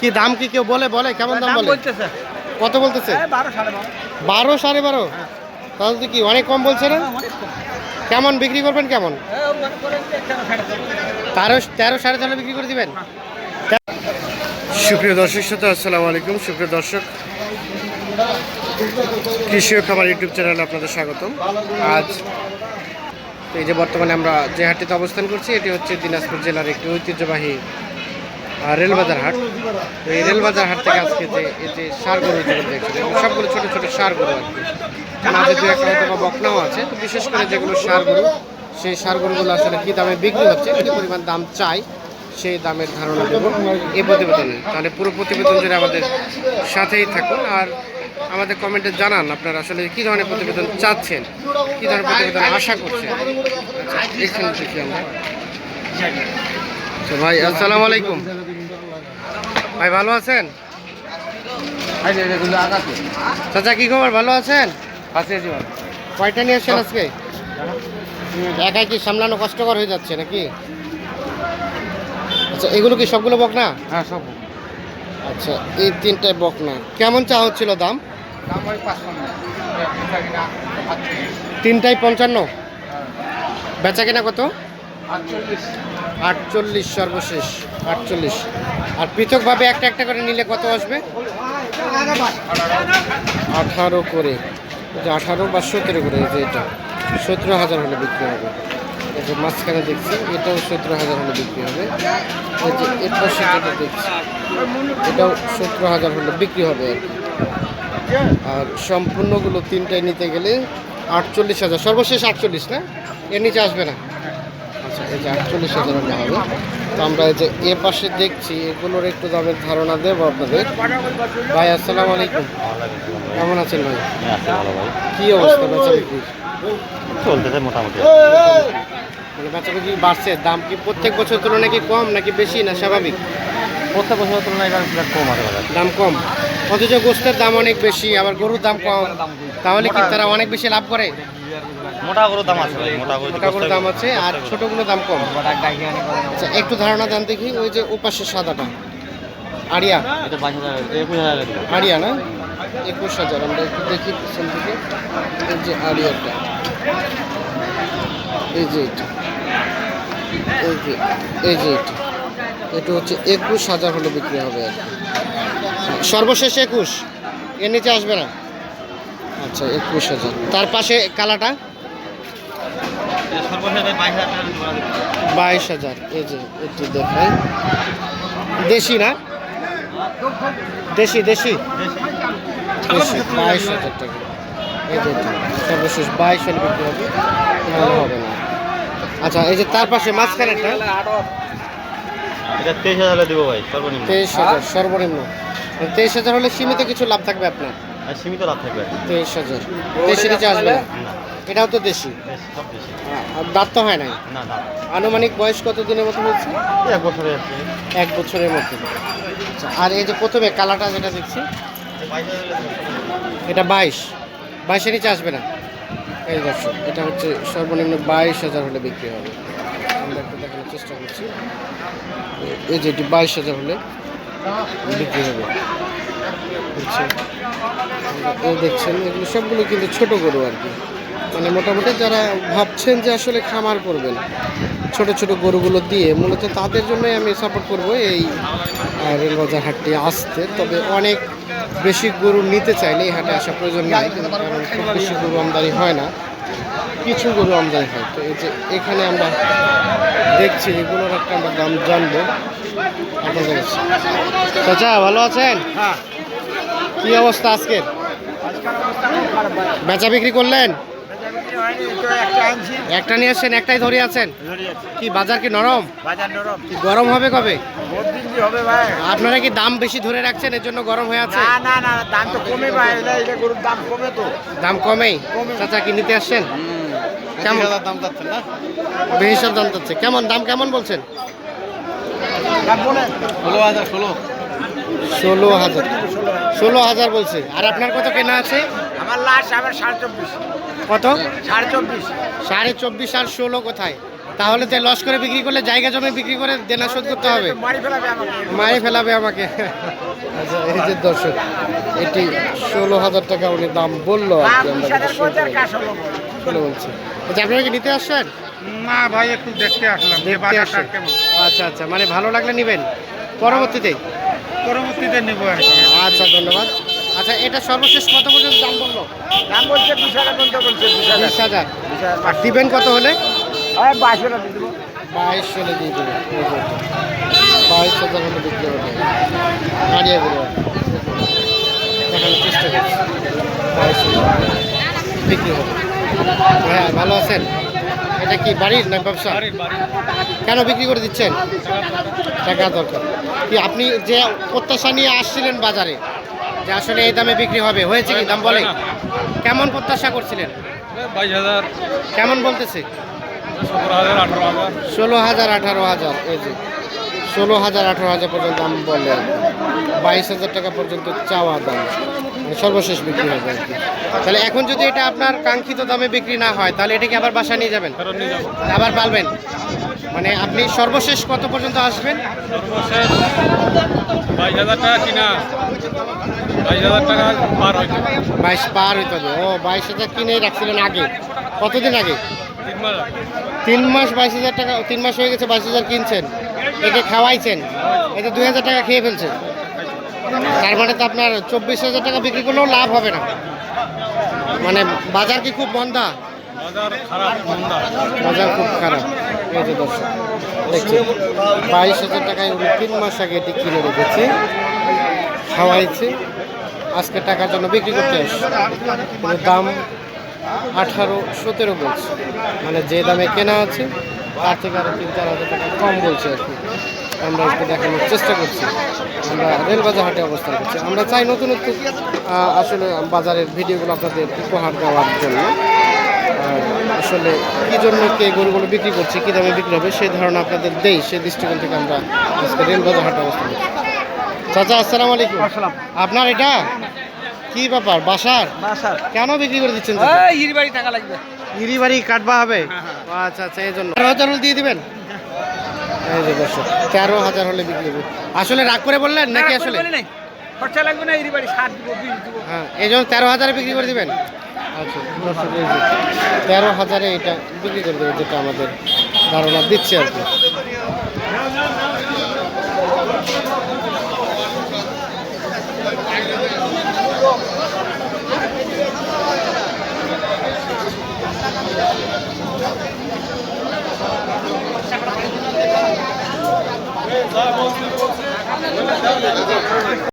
কি দাম কি কেউ বলে কেমন দাম বলে? কত বলতেছে? 12 12.5। তাহলে তো কি অনেক কম বলছে না? কেমন বিক্রি করবেন কেমন? 13 13.5 বিক্রি করে দিবেন। সুপ্রিয় দর্শক শ্রোতা আসসালামু আলাইকুম। সুপ্রিয় দর্শক, কৃষি ও খামার ইউটিউব চ্যানেলে আপনাদের স্বাগতম। আজ এই যে বর্তমানে আমরা যে হাটটিতে অবস্থান করছি, এটি হচ্ছে দিনাজপুর জেলার একটি ঐতিহ্যবাহী রেলবাজার হাট। এই রেলবাজার হাট থেকে আজকে যে সার গরু যেগুলো দেখছেন, সবগুলো ছোটো ছোটো সার গরু আর কি। মাঝে দু একটা হয়তো বকনাও আছে। তো বিশেষ করে যেগুলো সার গরু, সেই সার গরুগুলো আসলে কী দামে বিক্রি হচ্ছে, কী পরিমাণ দাম চাই, সেই দামের ধারণা দেবো এই প্রতিবেদনে। তাহলে পুরো প্রতিবেদন জুড়ে আমাদের সাথেই থাকুন আর আমাদের কমেন্টে জানান আপনারা আসলে কী ধরনের প্রতিবেদন চাচ্ছেন, কী ধরনের প্রতিবেদন আশা করছেন। আচ্ছা, এখানে দেখি আমরা। আচ্ছা ভাই, আসসালামু আলাইকুম। ভাই ভালো আছেন? চাচা কি খবর, ভালো আছেন? কয়টা নিয়ে আসছেন আজকে? একাই কি সামলানো কষ্টকর হয়ে যাচ্ছে নাকি? আচ্ছা, এগুলো কি সবগুলো বকনা? হ্যাঁ সব। আচ্ছা, এই তিনটায় বকনা। কেমন চা হচ্ছিল দাম? তিনটায় 55। বেচা কিনা কত? 48 সর্বশেষ 48। আর পৃথকভাবে একটা একটা করে নিলে কত আসবে? 18 করে, 18 বা 17 করে। এই যে এটা 17,000 হলে বিক্রি হবে। এই যে মাঝখানে দেখছি, এটাও 17,000 হলে বিক্রি হবে। এই যে এর পাশে যেটা দেখছি, এটাও 17,000 হলে বিক্রি হবে আর কি। আর সম্পূর্ণগুলো তিনটায় নিতে গেলে 48,000, সর্বশেষ 48 না, এর নিচে আসবে না। আচ্ছা, এই যে 48,000 হলে হবে। তো আমরা এই যে এ পাশে দেখছি, এগুলোর একটু দামের ধারণা দেবো আপনাদের। ভাই আসসালামু আলাইকুম, কেমন আছেন ভাই? কি অবস্থা বেচা বিক্রি? চলতেছে মোটামুটি। মানে বেচা বিক্রি বাড়ছে? দাম কি প্রত্যেক বছর তুলনায় কি কম নাকি বেশি না স্বাভাবিক? প্রত্যেক বছরের তুলনায় এবার কম আছে বাজার। দাম কম, অথচ গোস্তের দাম অনেক বেশি, আবার গরুর দাম কম। তাহলে কি তারা অনেক বেশি লাভ করে? মোটা গরুর দাম আছে, মোটা গরুর দাম আছে আর ছোটগুলো দাম কম। আচ্ছা, একটু ধারণা দেন দেখি। ওই যে ওপাশে সাদাটা আড়িয়া, এটা 22,000 আড়িয়া না? 21,000। আমরা একটু দেখি পিছন থেকে। এই যে আড়িয়াটা, এই যে এটা, এই যে এটা, এটা হচ্ছে 21,000 হলে বিক্রি হবে আর কি। সর্বশেষ 21, এর নিচে আসবে না। আচ্ছা, 21,000। তার পাশে কালাটা 22,000। এই যে একটু দেখাই, দেশি না? দেশি 22,000 টাকা। এই যে সর্বশেষ 22 হলে বিক্রি হবে, নাহলে হবে না। আচ্ছা, এই যে তার পাশে মাঝখানেরটা, এটা 23,000 দেবো ভাই, সর্বনিম্ন 23,000 সর্বনিম্ন। 23,000 হলে সীমিত কিছু লাভ থাকবে আপনার। আর সীমিত লাভ থাকবে। 23,000 দেশি নিচে আসবে না। এটাও তো দেশি, সব বেশি আর দাঁত তো হয় নাই। না না, আনুমানিক বয়স কত দিনের মতো বলছে? 1 বছরে আছে। 1 বছরের মতো। আচ্ছা, আর এই যে প্রথমে কালারটা যেটা দেখছি, এটা 22 নিচে আসবে না। এই দর্শক, এটা হচ্ছে সর্বনিম্ন 22,000 হলে বিক্রি হবে। আমরা একটু দেখানোর চেষ্টা করছি। এই যে এটি 22,000 হলে বিক্রি হবে। এই দেখছেন, এগুলো সবগুলো কিন্তু ছোট গরু আর কি। মানে মোটামুটি যারা ভাবছেন যে আসলে খামার করবেন ছোট ছোট গরুগুলো দিয়ে, মূলত তাদের জন্যই আমি সাপোর্ট করব এই রেলবাজার হাটটি আসতে। তবে অনেক বেশি গরু নিতে চাইলে এই হাটে আসা প্রয়োজন নাই, কিন্তু কারণ খুব বেশি গরু আমদানি হয় না, কিছু গরু আমদানি হয়। তো এই যে এখানে আমরা দেখছি, এগুলোর একটা আমরা দাম জানবো আপনাদের কাছে। চাচা ভালো আছেন? হ্যাঁ। কি অবস্থা আজকের? বেচা বিক্রি করলেন? একটা নিয়ে আসছেন, একটাই ধরে আছেন? কি বাজার কি নরম? কি গরম হবে কবে? আপনারা কি দাম বেশি ধরে রাখছেন, এর জন্য গরম হয়ে আছে? না, দাম তো কমে ভাই, এটা গরুর দাম কমে তো। দাম কমেই? চাচা কি নিতে আসছেন? কেমন দাম যাচ্ছে না? বেহিসাব দাম যাচ্ছে। কেমন দাম কেমন বলছেন? 16,000। 16,000 বলছে। আর আপনার কত কেনা আছে? আমার লাস্ট আবার 24.5। কত? 24.5। 24.5 আর 16 কোথায়? তাহলে তো লস করে বিক্রি করলে জায়গা জমি বিক্রি করে দেনা শোধ করতে হবে, মারি ফেলাবে আমাকে। আচ্ছা এই যে দর্শক, এটি 16,000 টাকা উনি দাম বললো আর কি, আমরা কিন্তু শুনে বলছি। আচ্ছা আপনারা কি নিতে আসছেন? না ভাই, একটু দেখতে আসলাম যে দেখতে বাজারটা আসছেন? কেমন। আচ্ছা আচ্ছা, মানে ভালো লাগলে নেবেন পরবর্তীতে। পরবর্তীতে নেবো আর কি। আচ্ছা ধন্যবাদ। আচ্ছা এটা সর্বশেষ কত পর্যন্ত দাম বললো? দাম বলছে 20,000 পর্যন্ত বলছে, 20,000। দিবেন কত হলে? 22,000 দিয়ে দেবো। 22 হলে দিয়ে দেবেন। 22,000 হলে বিক্রি হবে। গাড়িয়ে দেবো, দেখানোর চেষ্টা করছি। 22,000 বিক্রি হবে। হ্যাঁ ভালো আছেন? এটা কি বাড়ির না ব্যবসা? কেন বিক্রি করে দিচ্ছেন? টাকা দরকার। কি আপনি যে প্রত্যাশা নিয়ে আসছিলেন বাজারে যে আসলে এই দামে বিক্রি হবে, হয়েছে কি? দাম বলে কেমন প্রত্যাশা করছিলেন? 22,000, কেমন বলতেছে? 17,000, 18,000। 16,000 18,000। এই যে 16,000 18,000 পর্যন্ত দাম বলে, 22,000 টাকা পর্যন্ত চাওয়া দাম, মানে সর্বশেষ বিক্রি হবে আর কি। তাহলে এখন যদি এটা আপনার কাঙ্ক্ষিত দামে বিক্রি না হয় তাহলে এটাকে আবার বাসা নিয়ে যাবেন, ফেরত নিয়ে যাবো। আবার পালবেন? মানে আপনি সর্বশেষ কত পর্যন্ত আসবেন? সর্বশেষ 22,000 টাকা কিনা, 22,000 টাকা পার হইতে 22 পার হইতে হবে। ও 22,000 কিনে রাখছিলেন আগে, কতদিন আগে? 3 মাস। 3 মাস 22,000 টাকা, 3 মাস হয়ে গেছে 22,000 কিনছেন, একে খাওয়াইছেন, এটা 2,000 টাকা খেয়ে ফেলছে। তার মানে তো আপনার 24,000 টাকা বিক্রি করলেও লাভ হবে না। মানে বাজার কি খুব মন্দা? বাজার খারাপ, মন্দা। বাজার খুব খারাপ। এই যে দর্শক দেখছেন, 22,000 টাকায় উনি 3 মাস আগে এটি কিনে রেখেছে, খাওয়াইছে, আজকে টাকার জন্য বিক্রি করতে আসছে। কিন্তু দাম 18-17 বলছে, মানে যে দামে কেনা আছে তার থেকে আরও 3-4 হাজার টাকা কম বলছে আর কি। আমরা একটু দেখানোর চেষ্টা করছি। আমরা রেলবাজার হাটে অবস্থান করছি। আমরা চাই নতুনত্ব আসলে বাজারের ভিডিওগুলো আপনাদের উপহার দেওয়ার জন্য। আর আসলে কী জন্য কে গরুগুলো বিক্রি করছে, কী দামে বিক্রি হবে সেই ধারণা আপনাদের দেই, সেই দৃষ্টিকোণ থেকে আমরা আজকে রেলবাজার হাটে অবস্থান করছি। চাচা আসসালামু আলাইকুম। আপনার এটা কি ব্যাপার বাসার? কেন বিক্রি করে দিচ্ছেন? ইরবাড়ি টাকা লাগবে। ইরি বাড়ি কাটবা হবে? আচ্ছা আচ্ছা, এই জন্য 13,000 হলে দিয়ে দিবেন। এই যে দর্শক 13,000 হলে বিক্রি হবে। আসলে রাগ করে বললেন নাকি আসলে? খরচা লাগবে না, ইরবাড়ি 7 দিব, 20 দিব। হ্যাঁ, এই জন্য 13,000 বিক্রি করে দিবেন। আচ্ছা দর্শক, এই যে 13,000 এটা বিক্রি করে দেবে, যেটা আমাদের ধারণা দিচ্ছে আর কি।